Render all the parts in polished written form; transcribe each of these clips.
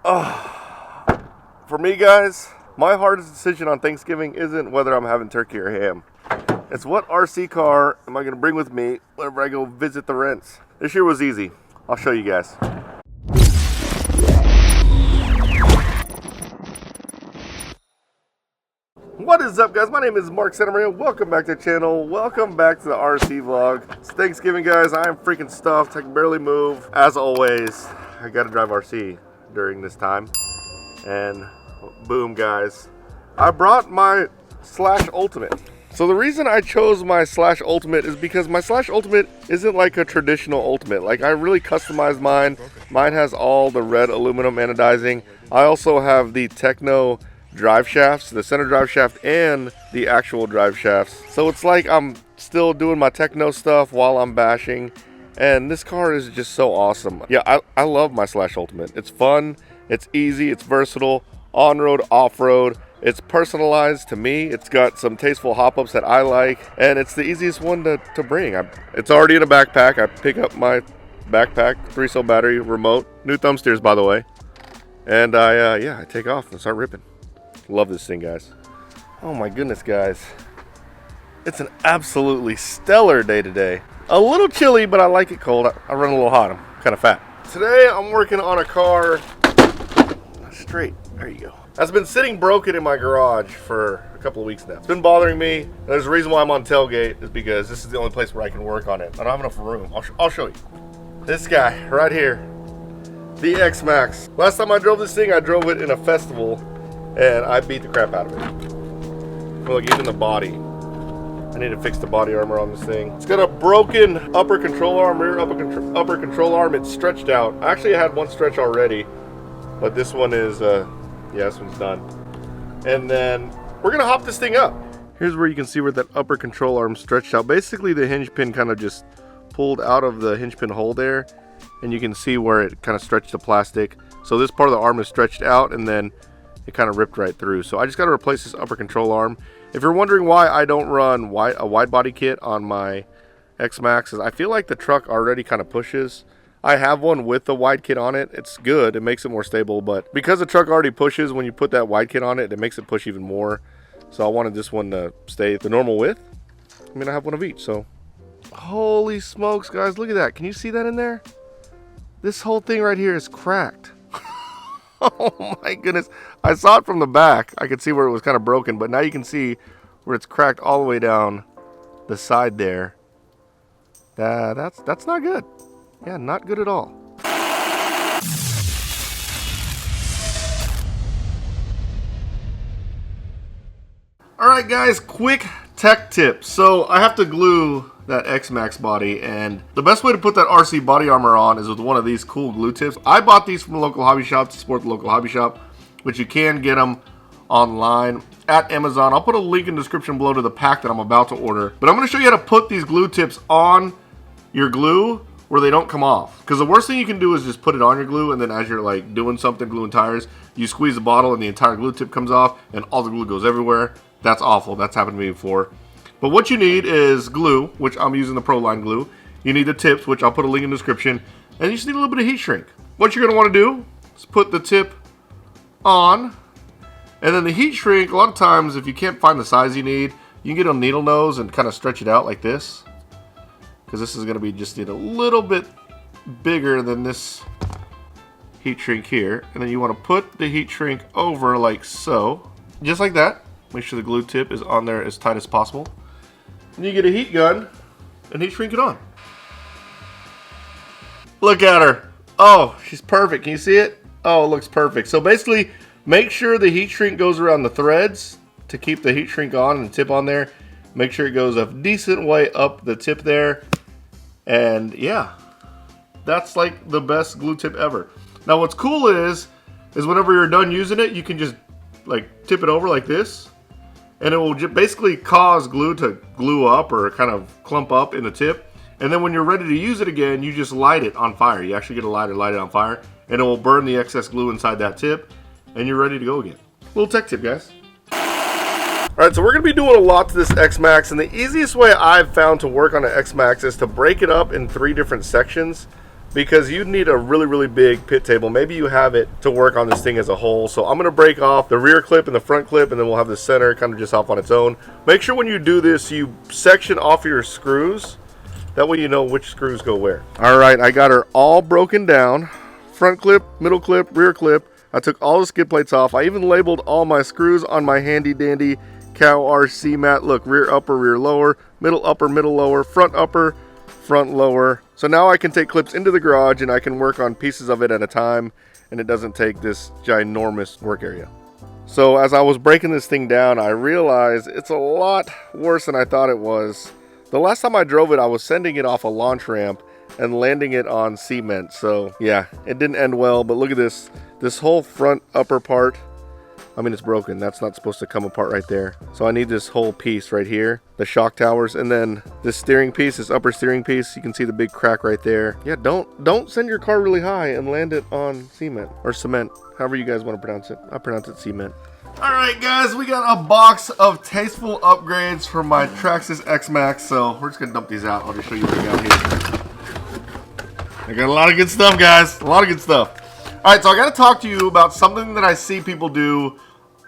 For me, guys, my hardest decision on Thanksgiving isn't whether I'm having turkey or ham. It's what RC car am I going to bring with me whenever I go visit the rents. This year was easy. I'll show you guys. What is up, guys? My name is Mark Santamaria. Welcome back to the channel. Welcome back to the RC vlog. It's Thanksgiving, guys. I am freaking stuffed. I can barely move. As always, I got to drive RC during this time. And boom, guys. I brought my Slash Ultimate. So the reason I chose my Slash Ultimate is because my Slash Ultimate isn't like a traditional Ultimate. Like, I really customized mine. Mine has all the red aluminum anodizing. I also have the Techno drive shafts, the center drive shaft and the actual drive shafts. So it's like I'm still doing my Techno stuff while I'm bashing. And this car is just so awesome. Yeah, I love my Slash Ultimate. It's fun, it's easy, it's versatile, on-road, off-road. It's personalized to me. It's got some tasteful hop-ups that I like, and it's the easiest one to bring. It's already in a backpack. I pick up my backpack, 3-cell battery, remote, new thumb steers, by the way, and I take off and start ripping. Love this thing, guys. Oh my goodness, guys. It's an absolutely stellar day today. A little chilly, but I like it cold. I run a little hot. I'm kind of fat. Today, I'm working on a car straight. There you go. That's been sitting broken in my garage for a couple of weeks now. It's been bothering me. There's a reason why I'm on tailgate is because this is the only place where I can work on it. I don't have enough room. I'll show you. This guy right here, the X-Maxx. Last time I drove this thing, I drove it in a festival and I beat the crap out of it. Look, even the body. I need to fix the body armor on this thing. It's got a broken upper control arm, rear upper control arm. It's stretched out. I actually had one stretch already, but this one is yeah, this one's done. And then we're gonna hop this thing up. Here's where you can see where that upper control arm stretched out. Basically, the hinge pin kind of just pulled out of the hinge pin hole there, and you can see where it kind of stretched the plastic. So this part of the arm is stretched out, and then it kind of ripped right through. So I just got to replace this upper control arm. If you're wondering why I don't run a wide body kit on my X-Maxx, is I feel like the truck already kind of pushes. I have one with the wide kit on it. It's good. It makes it more stable, but because the truck already pushes, when you put that wide kit on it, it makes it push even more. So I wanted this one to stay the normal width. I mean, I have one of each, so. Holy smokes, guys. Look at that. Can you see that in there? This whole thing right here is cracked. Oh my goodness. I saw it from the back. I could see where it was kind of broken, but now you can see where it's cracked all the way down the side there. That's not good. Yeah, not good at all. Alright guys, quick tech tip. So I have to glue that X-Maxx body, and the best way to put that RC body armor on is with one of these cool glue tips. I bought these from a local hobby shop to support the local hobby shop, but you can get them online at Amazon. I'll put a link in the description below to the pack that I'm about to order. But I'm going to show you how to put these glue tips on your glue where they don't come off. Because the worst thing you can do is just put it on your glue, and then as you're like doing something, gluing tires, you squeeze the bottle and the entire glue tip comes off and all the glue goes everywhere. That's awful. That's happened to me before. But what you need is glue, which I'm using the Proline glue. You need the tips, which I'll put a link in the description. And you just need a little bit of heat shrink. What you're going to want to do is put the tip on. And then the heat shrink, a lot of times if you can't find the size you need, you can get a needle nose and kind of stretch it out like this. Because this is going to be just a little bit bigger than this heat shrink here. And then you want to put the heat shrink over like so. Just like that. Make sure the glue tip is on there as tight as possible. And you get a heat gun and heat shrink it on. Look at her. Oh, she's perfect. Can you see it? Oh, it looks perfect. So basically, make sure the heat shrink goes around the threads to keep the heat shrink on and the tip on there. Make sure it goes a decent way up the tip there. And yeah, that's like the best glue tip ever. Now what's cool is whenever you're done using it, you can just like tip it over like this. And it will basically cause glue to glue up or kind of clump up in the tip. And then when you're ready to use it again, you just light it on fire. You actually get a lighter, light it on fire, and it will burn the excess glue inside that tip, and you're ready to go again. Little tech tip, guys. Alright, so we're going to be doing a lot to this X-Maxx, and the easiest way I've found to work on an X-Maxx is to break it up in 3 different sections. because you need a really, really big pit table. Maybe you have it to work on this thing as a whole. So I'm gonna break off the rear clip and the front clip, and then we'll have the center kind of just off on its own. Make sure when you do this, you section off your screws. That way you know which screws go where. All right, I got her all broken down. Front clip, middle clip, rear clip. I took all the skid plates off. I even labeled all my screws on my handy dandy Pkwy RC mat. Look, rear upper, rear lower, middle upper, middle lower, front upper, front lower. So now I can take clips into the garage and I can work on pieces of it at a time, and it doesn't take this ginormous work area. So as I was breaking this thing down, I realized it's a lot worse than I thought it was. The last time I drove it, I was sending it off a launch ramp and landing it on cement. So yeah, it didn't end well, but look at this. This whole front upper part, I mean, it's broken. That's not supposed to come apart right there. So I need this whole piece right here, the shock towers, and then this steering piece, this upper steering piece, you can see the big crack right there. Yeah, don't send your car really high and land it on cement or cement, however you guys want to pronounce it. I pronounce it cement. All right, guys, we got a box of tasteful upgrades for my Traxxas Xmaxx. So we're just gonna dump these out. I'll just show you what I got here. I got a lot of good stuff, guys. A lot of good stuff. All right, so I got to talk to you about something that I see people do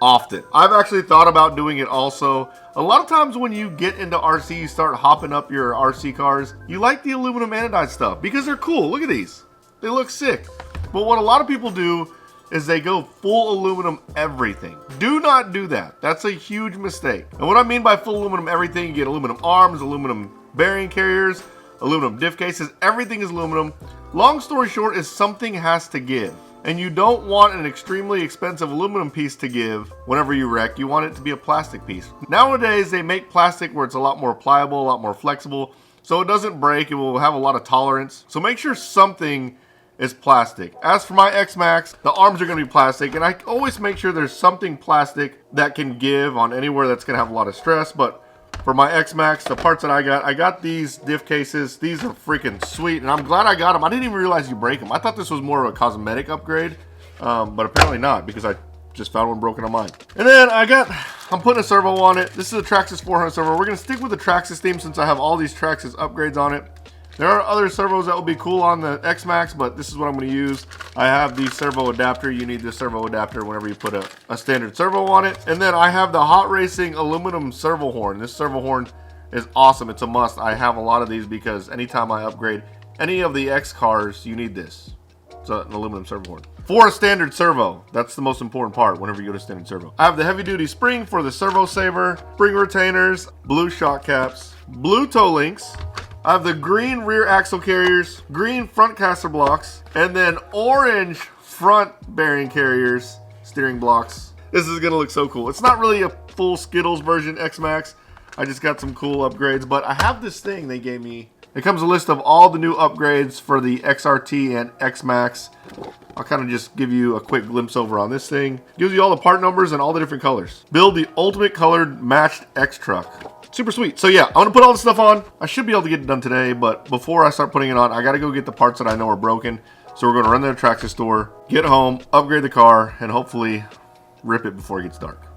often. I've actually thought about doing it also. A lot of times when you get into RC, you start hopping up your RC cars, you like the aluminum anodized stuff because they're cool. Look at these. They look sick. But what a lot of people do is they go full aluminum everything. Do not do that. That's a huge mistake. And what I mean by full aluminum everything, you get aluminum arms, aluminum bearing carriers, aluminum diff cases, everything is aluminum. Long story short is something has to give. And you don't want an extremely expensive aluminum piece to give whenever you wreck. You want it to be a plastic piece. Nowadays, they make plastic where it's a lot more pliable, a lot more flexible, so it doesn't break. It will have a lot of tolerance. So make sure something is plastic. As for my X-Maxx, the arms are gonna be plastic, and I always make sure there's something plastic that can give on anywhere that's gonna have a lot of stress. But for my X-Maxx, the parts that I got these diff cases. These are freaking sweet, and I'm glad I got them. I didn't even realize you break them. I thought this was more of a cosmetic upgrade, but apparently not, because I just found one broken on mine. And then I'm putting a servo on it. This is a Traxxas 400 servo. We're gonna stick with the Traxxas theme since I have all these Traxxas upgrades on it. There are other servos that will be cool on the X-Maxx, but this is what I'm going to use. I have the servo adapter. You need this servo adapter whenever you put a standard servo on it. And then I have the Hot Racing aluminum servo horn. This servo horn is awesome. It's a must. I have a lot of these because anytime I upgrade any of the X cars, you need this. It's an aluminum servo horn. For a standard servo, that's the most important part whenever you go to standard servo. I have the heavy duty spring for the servo saver, spring retainers, blue shock caps, blue toe links. I have the green rear axle carriers, green front caster blocks, and then orange front bearing carriers, steering blocks. This is gonna look so cool. It's not really a full Skittles version X-Maxx. I just got some cool upgrades, but I have this thing they gave me. It comes a list of all the new upgrades for the XRT and X-Maxx. I'll kind of just give you a quick glimpse over on this thing. Gives you all the part numbers and all the different colors. Build the ultimate colored matched X truck. Super sweet. So yeah, I'm gonna put all this stuff on. I should be able to get it done today, but before I start putting it on, I gotta go get the parts that I know are broken. So we're gonna run to the Traxxas store, get home, upgrade the car, and hopefully rip it before it gets dark.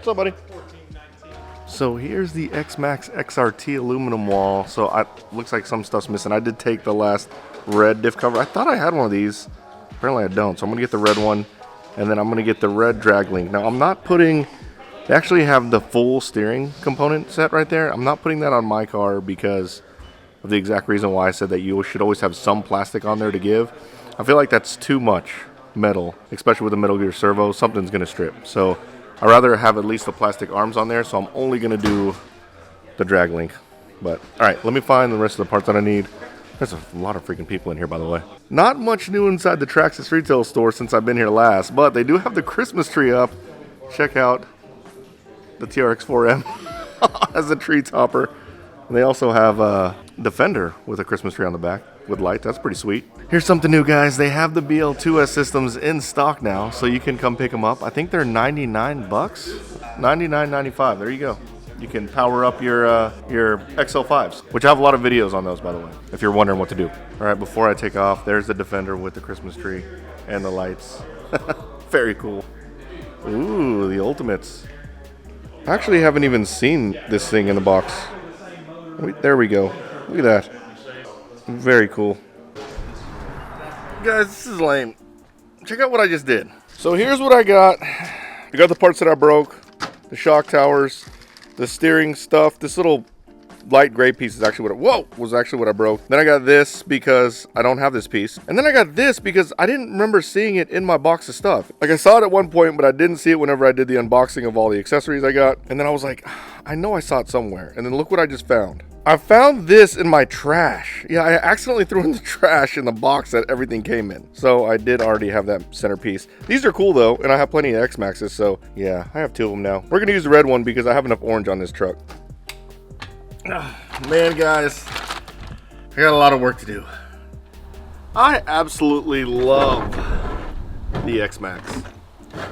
What's up, buddy? So here's the X-Maxx XRT aluminum wall. So looks like some stuff's missing. I did take the last red diff cover. I thought I had one of these. Apparently I don't. So I'm gonna get the red one, and then I'm gonna get the red drag link. Now I'm not putting. They actually have the full steering component set right there. I'm not putting that on my car because of the exact reason why I said that you should always have some plastic on there to give. I feel like that's too much metal, especially with the Metal Gear servo. Something's gonna strip. So I'd rather have at least the plastic arms on there, so I'm only going to do the drag link. But, alright, let me find the rest of the parts that I need. There's a lot of freaking people in here, by the way. Not much new inside the Traxxas retail store since I've been here last, but they do have the Christmas tree up. Check out the TRX-4M as a tree topper. And they also have a Defender with a Christmas tree on the back with lights. That's pretty sweet. Here's something new, guys. They have the BL2S systems in stock now, so you can come pick them up. I think they're 99 bucks, 99.95. There you go. You can power up your XL5s, which I have a lot of videos on those, by the way, if you're wondering what to do. All right, before I take off, there's the Defender with the Christmas tree and the lights. Very cool. Ooh, the Ultimates. I actually haven't even seen this thing in the box. Wait, there we go. Look at that. Very cool. Guys, this is lame. Check out what I just did. So here's what I got. I got the parts that I broke, the shock towers, the steering stuff. This little light gray piece is actually was actually what I broke. Then I got this because I don't have this piece. And then I got this because I didn't remember seeing it in my box of stuff. Like, I saw it at one point, but I didn't see it whenever I did the unboxing of all the accessories I got. And then I was like, I know I saw it somewhere. And then look what I just found. I found this in my trash. Yeah, I accidentally threw in the trash in the box that everything came in. So I did already have that centerpiece. These are cool though, and I have plenty of X-Maxes, so yeah, I have 2 of them now. We're gonna use the red one because I have enough orange on this truck. Man, guys, I got a lot of work to do. I absolutely love the X-Maxx.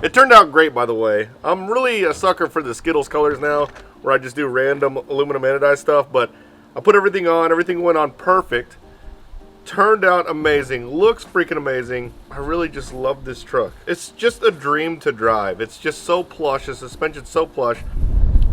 It turned out great, by the way. I'm really a sucker for the Skittles colors now, where I just do random aluminum anodized stuff, but I put everything on, everything went on perfect. Turned out amazing, looks freaking amazing. I really just love this truck. It's just a dream to drive. It's just so plush, the suspension's so plush.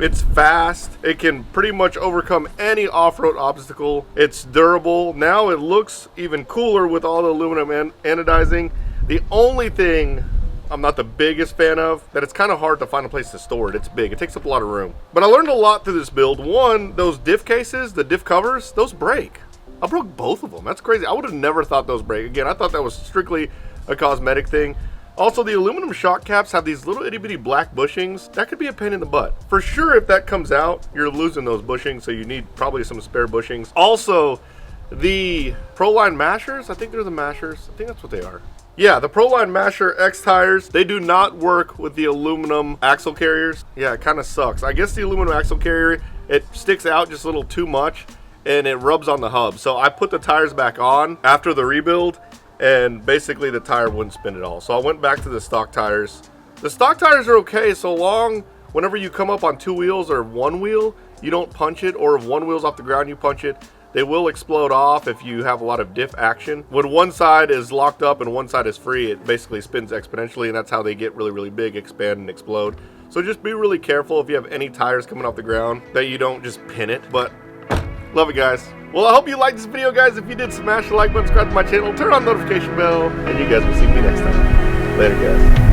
It's fast, it can pretty much overcome any off-road obstacle. It's durable. Now it looks even cooler with all the aluminum anodizing. The only thing I'm not the biggest fan of, that it's kind of hard to find a place to store it. It's big, it takes up a lot of room. But I learned a lot through this build. One, those diff cases, the diff covers, those break. I broke both of them. That's crazy. I would have never thought those break. Again, I thought that was strictly a cosmetic thing. Also, the aluminum shock caps have these little itty bitty black bushings. That could be a pain in the butt. For sure, if that comes out, you're losing those bushings, so you need probably some spare bushings. Also, the Proline mashers, I think they're the mashers. I think that's what they are. Yeah, the Proline Masher X tires, they do not work with the aluminum axle carriers. Yeah, it kind of sucks. I guess the aluminum axle carrier, it sticks out just a little too much and it rubs on the hub. So I put the tires back on after the rebuild and basically the tire wouldn't spin at all. So I went back to the stock tires. The stock tires are okay so long whenever you come up on 2 wheels or 1 wheel, you don't punch it, or if 1 wheel's off the ground, you punch it. They will explode off if you have a lot of diff action. When one side is locked up and one side is free, it basically spins exponentially, and that's how they get really, really big, expand and explode. So just be really careful if you have any tires coming off the ground that you don't just pin it. But love it, guys. Well, I hope you liked this video, guys. If you did, smash the like button, subscribe to my channel, turn on the notification bell, and you guys will see me next time. Later, guys.